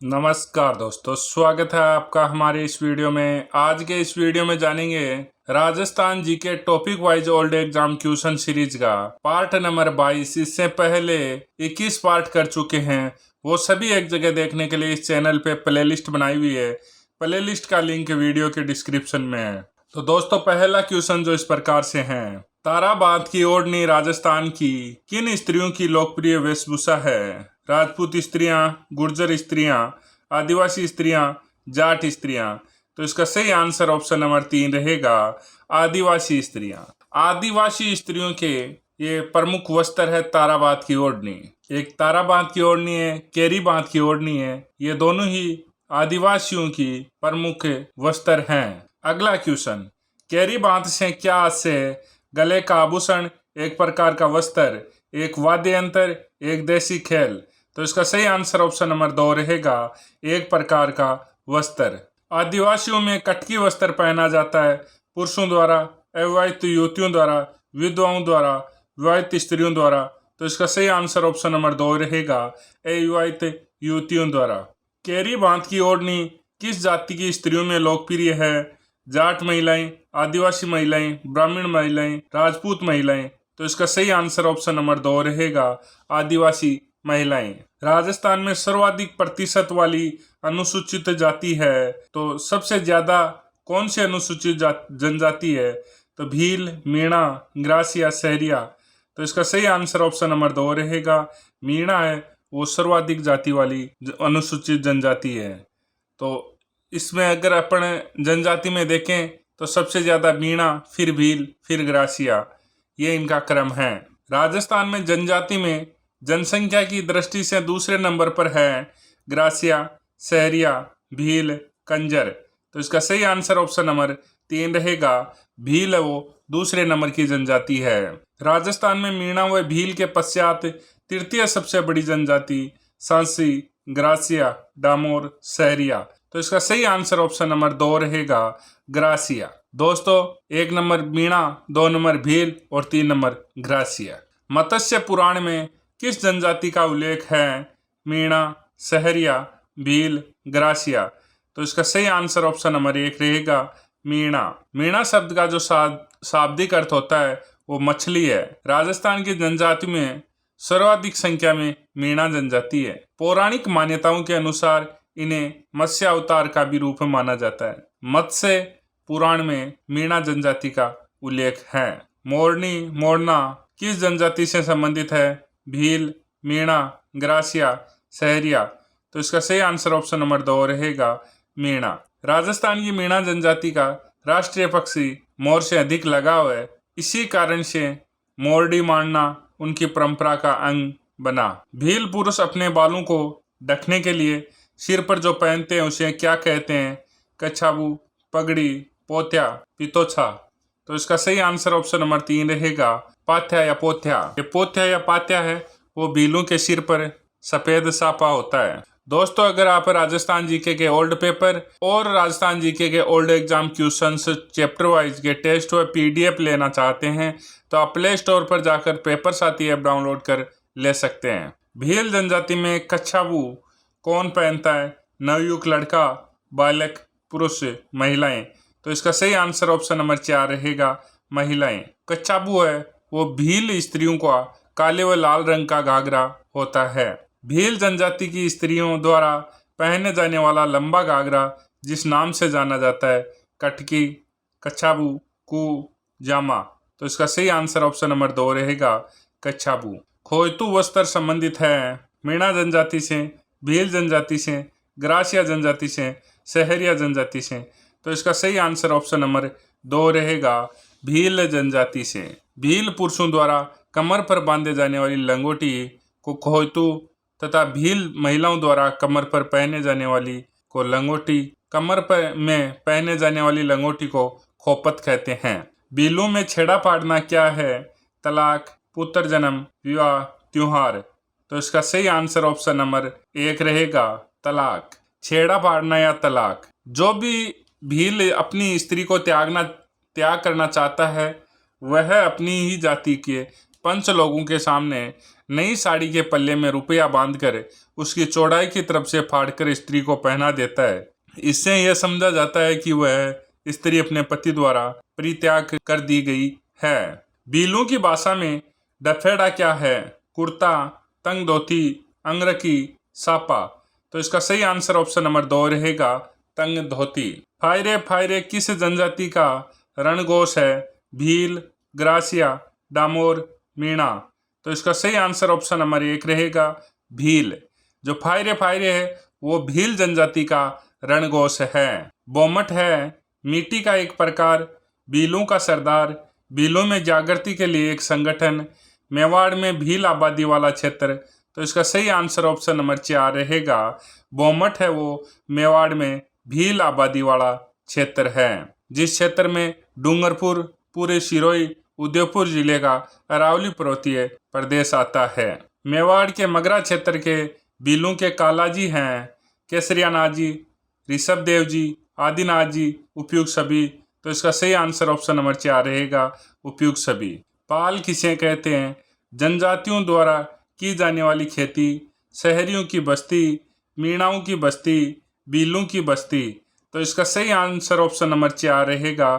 नमस्कार दोस्तों, स्वागत है आपका हमारे इस वीडियो में। आज के इस वीडियो में जानेंगे राजस्थान जी के topic wise old exam question series का पार्ट नंबर 22। इससे पहले 21 पार्ट कर चुके हैं, वो सभी एक जगह देखने के लिए इस चैनल पे प्लेलिस्ट बनाई हुई है। प्लेलिस्ट का लिंक वीडियो के डिस्क्रिप्शन में है। तो दोस्तों, पहला क्वेश्चन जो इस प्रकार से है, ताराबाद की ओढ़नी राजस्थान की किन स्त्रियों की लोकप्रिय वेशभूषा है? राजपूत स्त्रियां, गुर्जर स्त्रियां, आदिवासी स्त्रियां, जाट स्त्रियां। तो इसका सही आंसर ऑप्शन नंबर 3 रहेगा, आदिवासी स्त्रियां। आदिवासी स्त्रियों के ये प्रमुख वस्त्र है ताराबाद की ओढ़नी। एक ताराबाद की ओढ़नी है, केरी बांध की ओढ़नी है। ये दोनों ही आदिवासियों की प्रमुख वस्त्र हैं। अगला क्वेश्चन, केरी बांध से क्या आशय है? गले का आभूषण, एक प्रकार का वस्त्र, एक वाद्य यंत्र, एक देसी खेल। तो इसका सही आंसर ऑप्शन नंबर 2 रहेगा, एक प्रकार का वस्त्र। आदिवासियों में कटकी वस्त्र पहना जाता है, पुरुषों द्वारा, अविवाहित युवतियों द्वारा, विधवाओं द्वारा, विवाहित स्त्रियों द्वारा। तो इसका सही आंसर ऑप्शन नंबर 2 रहेगा, अविवाहित युवतियों द्वारा। केरी बांध की ओढ़नी किस जाति की स्त्रियों में लोकप्रिय है? जाट महिलाएं, आदिवासी महिलाएं, ब्राह्मण महिलाएं, राजपूत महिलाएं। तो इसका सही आंसर ऑप्शन नंबर 2 रहेगा, आदिवासी महिलाएं। राजस्थान में सर्वाधिक प्रतिशत वाली अनुसूचित जाति है, तो सबसे ज्यादा कौन सी अनुसूचित जनजाति है? तो भील, मीणा, ग्रासिया, सहरिया। तो इसका सही आंसर ऑप्शन नंबर 2 रहेगा, मीणा है वो सर्वाधिक जाति वाली अनुसूचित जनजाति है। तो इसमें अगर अपन जनजाति में देखें तो सबसे ज्यादा मीणा, फिर भील, फिर ग्रासिया, ये इनका क्रम है। राजस्थान में जनजाति में जनसंख्या की दृष्टि से दूसरे नंबर पर है ग्रासिया, सहरिया, भील, कंजर। तो इसका सही आंसर ऑप्शन नंबर 3 रहेगा, भील वो दूसरे नंबर की जनजाति है। राजस्थान में मीणा व भील के पश्चात तृतीय सबसे बड़ी जनजाति सांसी, ग्रासिया, डामोर, सहरिया। तो इसका सही आंसर ऑप्शन नंबर 2 रहेगा, ग्रासिया। दोस्तों, 1 नंबर मीणा, 2 नंबर भील और 3 नंबर ग्रासिया। मत्स्य पुराण में किस जनजाति का उल्लेख है? मीणा, सहरिया, भील, ग्रासिया। तो इसका सही आंसर ऑप्शन नंबर 1 रहेगा, मीणा। मीणा शब्द का जो शाब्दिक अर्थ होता है वो मछली है। राजस्थान की जनजाति में सर्वाधिक संख्या में मीणा जनजाति है। पौराणिक मान्यताओं के अनुसार इन्हें मत्स्य अवतार का भी रूप माना जाता है। मत्स्य पुराण में मीणा जनजाति का उल्लेख है। मोरनी, मोरना किस जनजाति से संबंधित है? भील, मीणा, ग्रासिया, सहरिया। तो इसका सही आंसर ऑप्शन नंबर 2 रहेगा, मीणा। राजस्थान की मीणा जनजाति का राष्ट्रीय पक्षी मोर से अधिक लगाव है। इसी कारण से मोरडी मारना उनकी परंपरा का अंग बना। भील पुरुष अपने बालों को ढकने के लिए सिर पर जो पहनते हैं उसे क्या कहते हैं? कछाबू, पगड़ी, पोथ्या, पितोछा। तो इसका सही आंसर ऑप्शन नंबर 3 रहेगा, पाथ्या या पोथ्या। ये पोथ्या या पाथ्या है वो भीलों के सिर पर सफेद साफा होता है। दोस्तों, अगर आप राजस्थान जीके के ओल्ड पेपर और राजस्थान जीके के old exam questions chapter wise के टेस्ट व पीडीएफ लेना चाहते हैं तो आप प्ले स्टोर पर जाकर पेपर साथी ऐप डाउनलोड कर ले सकते हैं। भील जनजाति में कच्छाबू कौन पहनता है? नवयुवक लड़का, बालक, पुरुष, महिलाएं। तो इसका सही आंसर ऑप्शन नंबर 4 रहेगा, महिलाएं। कच्छाबू है वो भील स्त्रियों का काले व लाल रंग का घाघरा होता है। भील जनजाति की स्त्रियों द्वारा पहने जाने वाला लंबा घाघरा जिस नाम से जाना जाता है, कटकी, कच्छाबू, कू, जामा। तो इसका सही आंसर ऑप्शन नंबर 2 रहेगा, कच्छाबू। खोयतू वस्त्र संबंधित है मीणा जनजाति से, भील जनजाति से, ग्रासिया जनजाति से, सहरिया जनजाति से। तो इसका सही आंसर ऑप्शन नंबर 2 रहेगा, भील जनजाति से। भील पुरुषों द्वारा कमर पर बांधे जाने वाली लंगोटी को खोयतू तथा भील महिलाओं द्वारा कमर पर पहने जाने वाली को लंगोटी, कमर पर में पहने जाने वाली लंगोटी को खोपत कहते हैं। भीलों में छेड़ा पाड़ना क्या है? तलाक, पुत्र जन्म, विवाह, त्योहार। तो इसका सही आंसर ऑप्शन नंबर 1 रहेगा, तलाक। छेड़ा पाड़ना या तलाक। जो भी भील अपनी स्त्री को त्याग करना चाहता है वह अपनी ही जाति के 5 लोगों के सामने नई साड़ी के पल्ले में रुपया बांधकर उसकी चौड़ाई की तरफ से फाड़कर स्त्री को पहना देता है। इससे यह समझा जाता है कि वह स्त्री अपने पति द्वारा परित्याग कर दी गई है। बीलू की भाषा में डफेड़ा क्या है? कुर्ता, तंग धोती, अंगरखी, सापा। तो इसका सही आंसर ऑप्शन नंबर 2 रहेगा, तंग धोती। फायरे फायरे किस जनजाति का रणघोष है? भील, ग्रासिया, डामोर, मीणा। तो इसका सही आंसर ऑप्शन नंबर 1 रहेगा, भील। जो फायरे फायरे है वो भील जनजाति का रणघोष है। बोमट है मिट्टी का एक प्रकार, भीलों का सरदार, भीलों में जागृति के लिए एक संगठन, मेवाड़ में भील आबादी वाला क्षेत्र। तो इसका सही आंसर ऑप्शन नंबर 4 रहेगा, बोमट है वो मेवाड़ में भील आबादी वाला क्षेत्र है, जिस क्षेत्र में डूंगरपुर, पूरे सिरोही, उदयपुर जिले का अरावली पर्वतीय प्रदेश आता है। मेवाड़ के मगरा क्षेत्र के भीलों के कालाजी हैं केसरिया नाथ जी, ऋषभ देव जी, आदिनाथ जी, उपयुक्त सभी। तो इसका सही आंसर ऑप्शन नंबर 4 रहेगा, उपयुक्त सभी। पाल किसे कहते हैं? जनजातियों द्वारा की जाने वाली खेती, शहरियों की बस्ती, मीणाओं की बस्ती, भीलों की बस्ती। तो इसका सही आंसर ऑप्शन नंबर 4 रहेगा,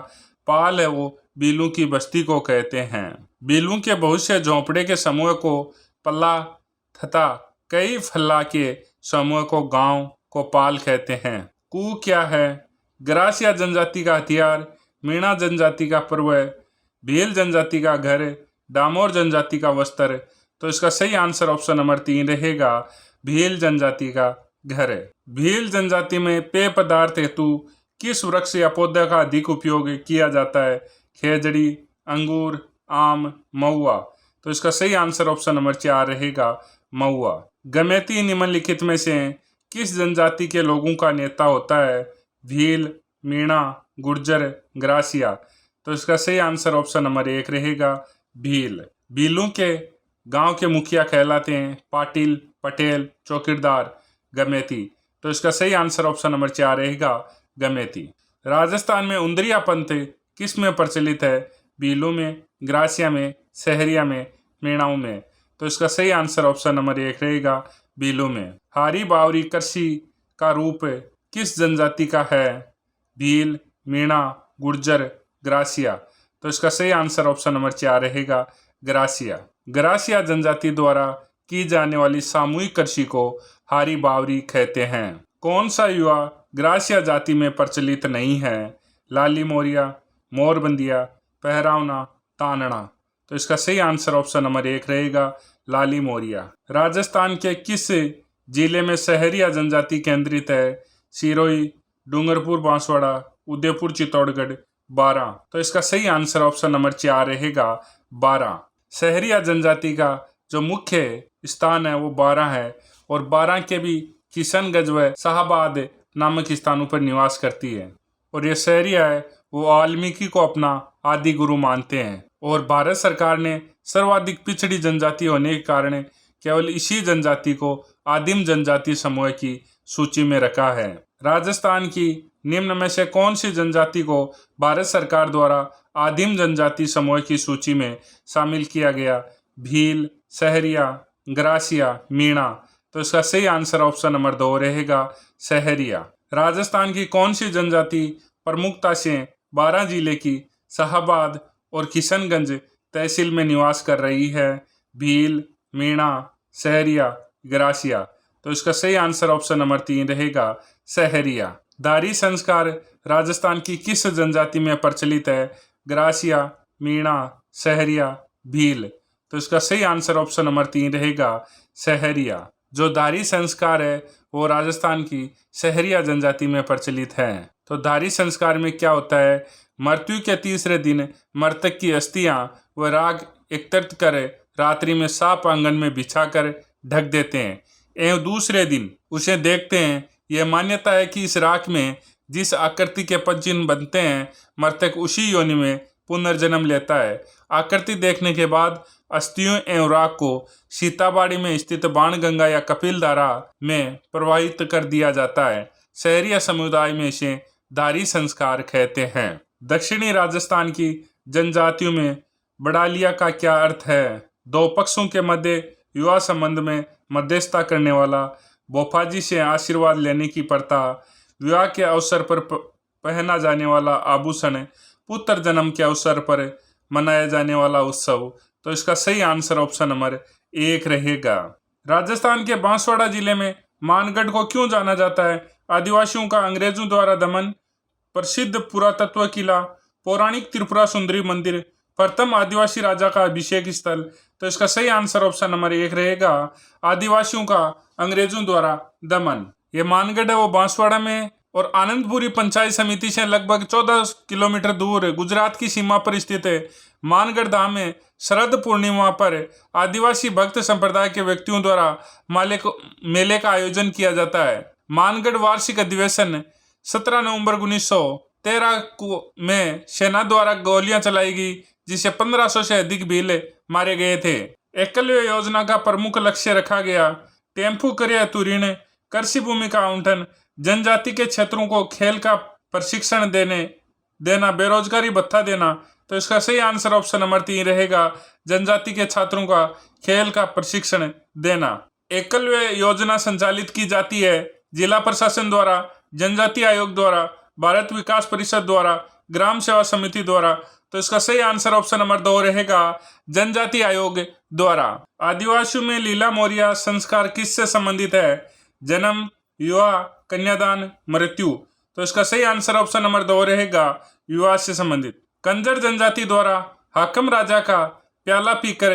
पाल है वो भीलों की बस्ती को कहते हैं। भीलों के बहुत से झोंपड़े के समूह को पल्ला तथा कई फल्ला के समूह को गांव को पाल कहते हैं। कू क्या है? ग्रासिया जनजाति का हथियार, मीणा जनजाति का पर्व, भील जनजाति का घर, डामोर जनजाति का वस्त्र। तो इसका सही आंसर ऑप्शन नंबर 3 रहेगा, भील जनजाति का घर। भील जनजाति में पेय पदार्थ हेतु किस वृक्ष या पौधे का अधिक उपयोग किया जाता है? खेजड़ी, अंगूर, आम, महुआ। तो इसका सही आंसर ऑप्शन नंबर 4 रहेगा, महुआ। गमेती निम्नलिखित में से किस जनजाति के लोगों का नेता होता है? भील, मीणा, गुर्जर, ग्रासिया। तो इसका सही आंसर ऑप्शन नंबर 1 रहेगा, भील। भीलों के गांव के मुखिया कहलाते हैं पाटिल, पटेल, चौकीदार, गमेती। तो इसका सही आंसर ऑप्शन नंबर 4 रहेगा, गमेती। राजस्थान में उंदरिया पंथ किस में प्रचलित है? भीलों में, ग्रासिया में, सहरिया में, मीणाओं में। तो इसका सही आंसर ऑप्शन नंबर 1 रहेगा, भीलों में। हारी बावरी कृषि का रूप किस जनजाति का है? भील, मीणा, गुर्जर, ग्रासिया। तो इसका सही आंसर ऑप्शन नंबर 4 रहेगा, ग्रासिया। ग्रासिया जनजाति द्वारा की जाने वाली सामूहिक कृषि को हारी बावरी कहते हैं। कौन सा युवा ग्रासिया जाति में प्रचलित नहीं है? लाली मोरिया, मोरबंदिया, पहरावना, तानना। तो इसका सही आंसर ऑप्शन नंबर 1 रहेगा, लाली मोरिया। राजस्थान के किस जिले में सहरिया जनजाति केंद्रित है? सिरोही, डूंगरपुर बांसवाड़ा, उदयपुर चित्तौड़गढ़, बारां। तो इसका सही आंसर ऑप्शन नंबर 4 रहेगा, बारां। सहरिया जनजाति का जो मुख्य स्थान है वो बारां है, और बारां के भी किशनगंज व शाहबाद नामक स्थानों पर निवास करती है। और ये सहरिया है वो वाल्मीकि को अपना आदि गुरु मानते हैं। और भारत सरकार ने सर्वाधिक पिछड़ी जनजाति होने के कारण केवल इसी जनजाति को आदिम जनजाति समूह की सूची में रखा है। राजस्थान की निम्न में से कौन सी जनजाति को भारत सरकार द्वारा आदिम जनजाति समूह की सूची में शामिल किया गया? भील, सहरिया, ग्रासिया, मीणा। तो इसका सही आंसर ऑप्शन नंबर 2 रहेगा, सहरिया। राजस्थान की कौन सी जनजाति प्रमुखता से 12 जिले की शाहबाद और किशनगंज तहसील में निवास कर रही है? भील, मीणा, सहरिया, ग्रासिया। तो इसका सही आंसर ऑप्शन नंबर 3 रहेगा, सहरिया। दारी संस्कार राजस्थान की किस जनजाति में प्रचलित है? ग्रासिया, मीणा, सहरिया, भील। तो इसका सही आंसर ऑप्शन नंबर 3 रहेगा, सहरिया। जो दारी संस्कार है वो राजस्थान की सहरिया जनजाति में प्रचलित है। तो दारी संस्कार में क्या होता है? मृत्यु के तीसरे दिन मृतक की अस्थियां व राग एकत्रित कर रात्रि में साफ आंगन में बिछाकर ढक देते हैं एवं दूसरे दिन उसे देखते हैं। यह मान्यता है कि इस राख में जिस आकृति के पद चिन्ह बनते हैं मृतक उसी योनि में पुनर्जन्म लेता है। आकृति देखने के बाद अस्थियों एवं राख को सीताबाड़ी में स्थित बाणगंगा या कपिलधारा में प्रवाहित कर दिया जाता है। शहरी समुदाय में इसे दारी संस्कार कहते हैं। दक्षिणी राजस्थान की जनजातियों में बड़ालिया का क्या अर्थ है? दो पक्षों के मध्य विवाह संबंध में मध्यस्थता करने वाला, बोफाजी से आशीर्वाद लेने की प्रथा, विवाह के अवसर पर पहना जाने वाला आभूषण, पुत्र जन्म के अवसर पर मनाया जाने वाला उत्सव। तो इसका सही आंसर ऑप्शन नंबर 1 रहेगा। राजस्थान के बांसवाड़ा जिले में मानगढ़ को क्यों जाना जाता है? आदिवासियों का अंग्रेजों द्वारा दमन, प्रसिद्ध पुरातत्व किला, पौराणिक त्रिपुरा सुंदरी मंदिर, प्रथम आदिवासी राजा का अभिषेक स्थल। तो इसका सही आंसर ऑप्शन नंबर 1 रहेगा, आदिवासियों का अंग्रेजों द्वारा दमन। ये मानगढ़ है वो बांसवाड़ा में और आनंदपुरी पंचायत समिति से लगभग 14 किलोमीटर दूर गुजरात की सीमा पर स्थित है। मानगढ़ धाम में शरद पूर्णिमा पर आदिवासी भक्त संप्रदाय के व्यक्तियों द्वारा मेले का आयोजन किया जाता है। मानगढ़ वार्षिक अधिवेशन 17 नवंबर 1913 में सेना द्वारा गोलियां चलाई गई, जिसे 1500 से अधिक भील मारे गए थे। एकलव्य योजना का प्रमुख लक्ष्य रखा गया टेम्पू करे तुरीण, कृषि भूमि का आवंटन, जनजाति के क्षेत्रों को खेल का प्रशिक्षण देना, बेरोजगारी भत्ता देना। तो इसका सही आंसर ऑप्शन नंबर 3 रहेगा, जनजाति के छात्रों का खेल का प्रशिक्षण देना। एकलव्य योजना संचालित की जाती है जिला प्रशासन द्वारा, जनजाति आयोग द्वारा, भारत विकास परिषद द्वारा, ग्राम सेवा समिति द्वारा। तो इसका सही आंसर ऑप्शन नंबर 2 रहेगा, जनजाति आयोग द्वारा। आदिवासियों में लीला मोरिया संस्कार किससे संबंधित है? जन्म, विवाह, कन्यादान, मृत्यु। तो इसका सही आंसर ऑप्शन नंबर 2 रहेगा, विवाह से संबंधित। कंजर जनजाति द्वारा हाकम राजा का प्याला पीकर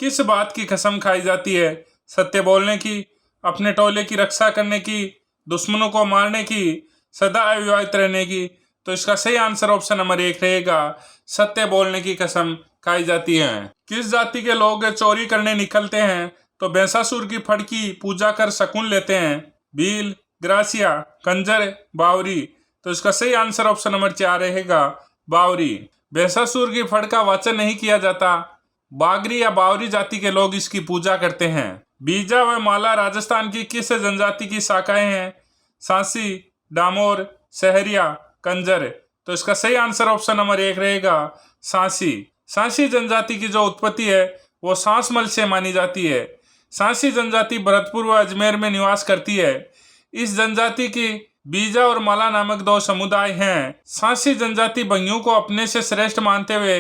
किस बात की कसम खाई जाती है? सत्य बोलने की, अपने टोले की रक्षा करने की, दुश्मनों को मारने की, सदा अविवाहित रहने की। तो इसका सही आंसर ऑप्शन नंबर 1 रहेगा, सत्य बोलने की कसम खाई जाती है। किस जाति के लोग चोरी करने निकलते हैं तो भैंसासुर की फड़ की पूजा कर शकुन लेते हैं? भील, ग्रासिया, कंजर, बावरी। तो इसका सही आंसर ऑप्शन नंबर 4 रहेगा, बावरी। भैंसासुर की फड़ का वाचन नहीं किया जाता, बागरी या बावरी जाति के लोग इसकी पूजा करते हैं। बीजा व माला राजस्थान की किस जनजाति की शाखाएं हैं? सांसी, डामोर, सहरिया, कंजर। तो इसका सही आंसर ऑप्शन नंबर 1 रहेगा, सांसी। सांसी जनजाति की जो उत्पत्ति है वो सांसमल से मानी जाती है। सांसी जनजाति भरतपुर व अजमेर में निवास करती है। इस जनजाति की बीजा और माला नामक 2 समुदाय हैं। सांसी जनजाति भंगियों को अपने से श्रेष्ठ मानते हुए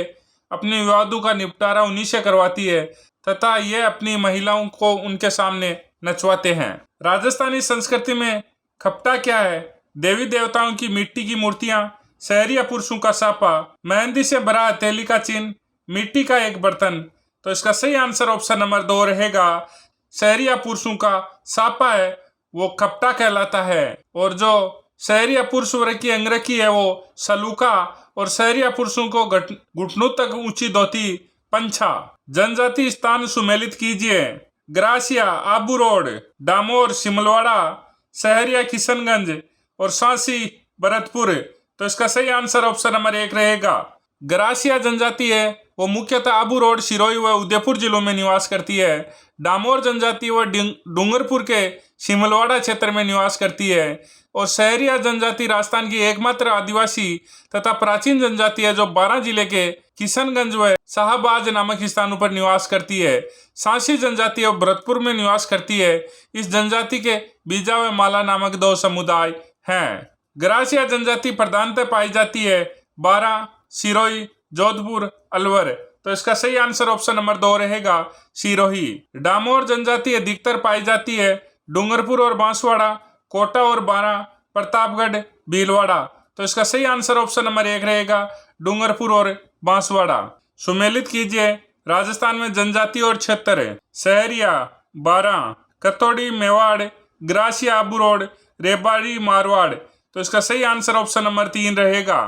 अपने विवादों का निपटारा उन्हीं से करवाती है तथा ये अपनी महिलाओं को उनके सामने नचवाते हैं। राजस्थानी संस्कृति में खपटा क्या है? देवी देवताओं की मिट्टी की मूर्तियां, शहरी या पुरुषों का सापा, मेहंदी से भरा हथेली का चिन्ह, मिट्टी का एक बर्तन। तो इसका सही आंसर ऑप्शन नंबर 2 रहेगा, शहरी या पुरुषों का सापा है वो खपटा कहलाता है। और जो शहरी या पुरुष वर्ग की अंगरखी है वो सलूका, और शहरी या पुरुषों को घुटनों तक ऊंची धोती पंछा। जनजाति स्थान सुमेलित कीजिए। ग्रासिया, आबू रोड, डामोर, सिमलवाड़ा, सहरिया, किशनगंज और सांसी, भरतपुर। तो इसका सही आंसर ऑप्शन नंबर 1 रहेगा। ग्रासिया जनजाति है वो मुख्यतः आबू रोड, सिरोही व उदयपुर जिलों में निवास करती है। डामोर जनजाति व डूंगरपुर के सिमलवाड़ा क्षेत्र में निवास करती है। और सहरिया जनजाति राजस्थान की एकमात्र आदिवासी तथा प्राचीन जनजाति है जो 12 जिले के किशनगंज व शाहबाज नामक स्थानों पर निवास करती है। सांसी जनजाति और भरतपुर में निवास करती है। इस जनजाति के बीजा व माला नामक 2 समुदाय हैं। ग्रासिया जनजाति प्रधानतः पाई जाती है 12, सिरोही, जोधपुर, अलवर। तो इसका सही आंसर ऑप्शन नंबर 2 रहेगा, सिरोही। डामोर जनजाति अधिकतर पाई जाती है डूंगरपुर और बांसवाड़ा, कोटा और बारा, प्रतापगढ़, भीलवाड़ा। तो इसका सही आंसर ऑप्शन नंबर 1 रहेगा, डूंगरपुर और बांसवाड़ा। सुमेलित कीजिए राजस्थान में जनजाति और क्षेत्र। सहरिया, बारा, कतौड़ी, मेवाड़, ग्रासिया, आबू रोड, रेबाड़ी, मारवाड़। तो इसका सही आंसर ऑप्शन नंबर 3 रहेगा।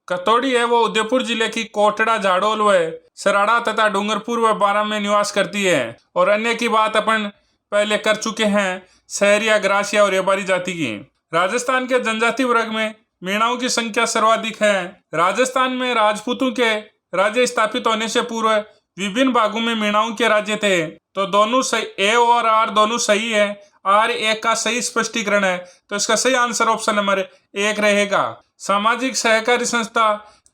कतौड़ी है वो उदयपुर जिले की कोटड़ा, झाड़ोल व सराड़ा तथा डूंगरपुर व बारा में निवास करती है। और अन्य की बात अपन पहले कर चुके हैं, सहरिया, ग्रासिया और रेबाड़ी जाति की। राजस्थान के जनजाति वर्ग में मीणाओं की संख्या सर्वाधिक है। राजस्थान में राजपूतों के राज्य स्थापित होने से पूर्व विभिन्न भागों में मीणाओं के राज्य थे। तो दोनों सही, ए और आर दोनों सही है। आर एक का सही स्पष्टीकरण है। तो इसका सही आंसर ऑप्शन नंबर 1 रहेगा। सामाजिक सहकारी संस्था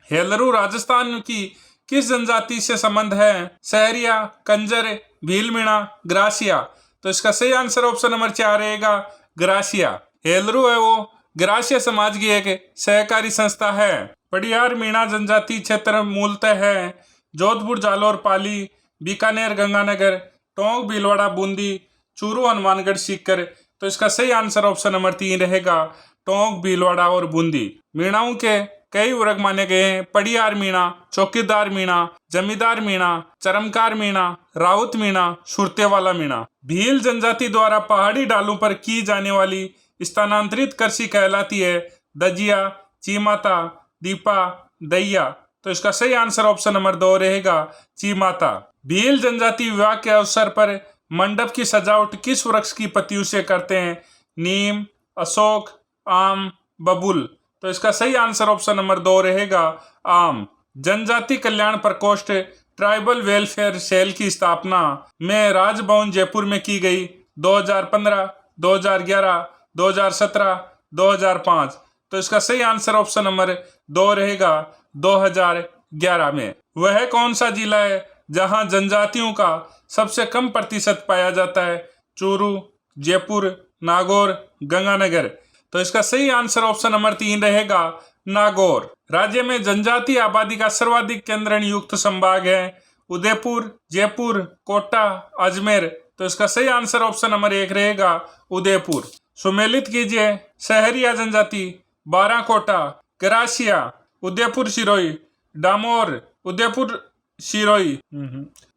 हेलरू राजस्थान की किस जनजाति से संबंध है? सहरिया, कंजर, भील मीणा ग्रासिया। तो इसका सही आंसर ऑप्शन नंबर 4 रहेगा ग्रासिया। हेलरू है वो ग्रासिया समाज की एक सहकारी संस्था है। पड़ियार मीणा जनजाति क्षेत्र मूलतः है जोधपुर, जालौर, पाली, बीकानेर, गंगानगर, टोंक, भीलवाड़ा, बूंदी, चूरू, हनुमानगढ़, सीकर। तो इसका सही आंसर ऑप्शन नंबर 3 रहेगा टोंक, भीलवाड़ा और बूंदी। मीणाओं के कई वर्ग माने गए हैं। पड़ियार मीणा, चौकीदार मीणा, जमींदार मीणा, चरमकार मीणा, राउत मीणा, सुरतेवाला मीणा। भील जनजाति द्वारा पहाड़ी डालों पर की जाने वाली स्थानांतरित कृषि कहलाती है दजिया, चीमाता, दीपा, दैया। तो इसका सही आंसर ऑप्शन नंबर 2 रहेगा चीमाता। भील जनजाति विवाह के अवसर पर मंडप की सजावट किस वृक्ष की पत्तियों से करते हैं? नीम, अशोक, आम, बबूल। तो इसका सही आंसर ऑप्शन नंबर 2 रहेगा आम। जनजाति कल्याण प्रकोष्ठ ट्राइबल वेलफेयर सेल की स्थापना में राजभवन जयपुर में की गई 2015, 2011, 2017, 2005। तो इसका सही आंसर ऑप्शन नंबर 2 रहेगा 2011 में। वह कौन सा जिला है जहां जनजातियों का सबसे कम प्रतिशत पाया जाता है? चूरू, जयपुर, नागौर, गंगानगर। तो इसका सही आंसर ऑप्शन नंबर 3 रहेगा नागौर। राज्य में जनजातीय आबादी का सर्वाधिक केंद्रण युक्त संभाग है उदयपुर, जयपुर, कोटा, अजमेर। तो इसका सही आंसर ऑप्शन नंबर 1 रहेगा उदयपुर। सुमेलित कीजिए शहरिया जनजाति बाराकोटा, ग्रासिया, उदयपुर सिरोही, डामोर, उदयपुर सिरोही,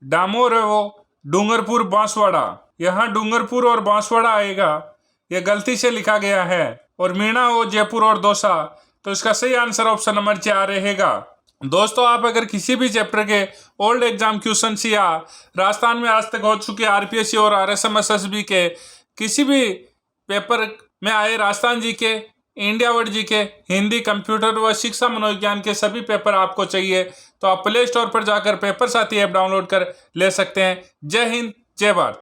डामोर है वो डूंगरपुर, बांसवाड़ा। यहाँ डूंगरपुर और बांसवाड़ा आएगा, यह गलती से लिखा गया है। और मीणा हो जयपुर और दौसा। तो इसका सही आंसर ऑप्शन नंबर 4 रहेगा। दोस्तों, आप अगर किसी भी चैप्टर के ओल्ड एग्जाम क्वेश्चन या राजस्थान में आज तक हो चुके आरपीएससी और आरएसएमएसएसबी के किसी भी पेपर में आए राजस्थान जी के, इंडिया वर्ल्ड जी के, हिंदी, कंप्यूटर व शिक्षा मनोविज्ञान के सभी पेपर आपको चाहिए तो आप प्ले स्टोर पर जाकर पेपर साथी ऐप डाउनलोड कर ले सकते हैं। जय हिंद, जय भारत।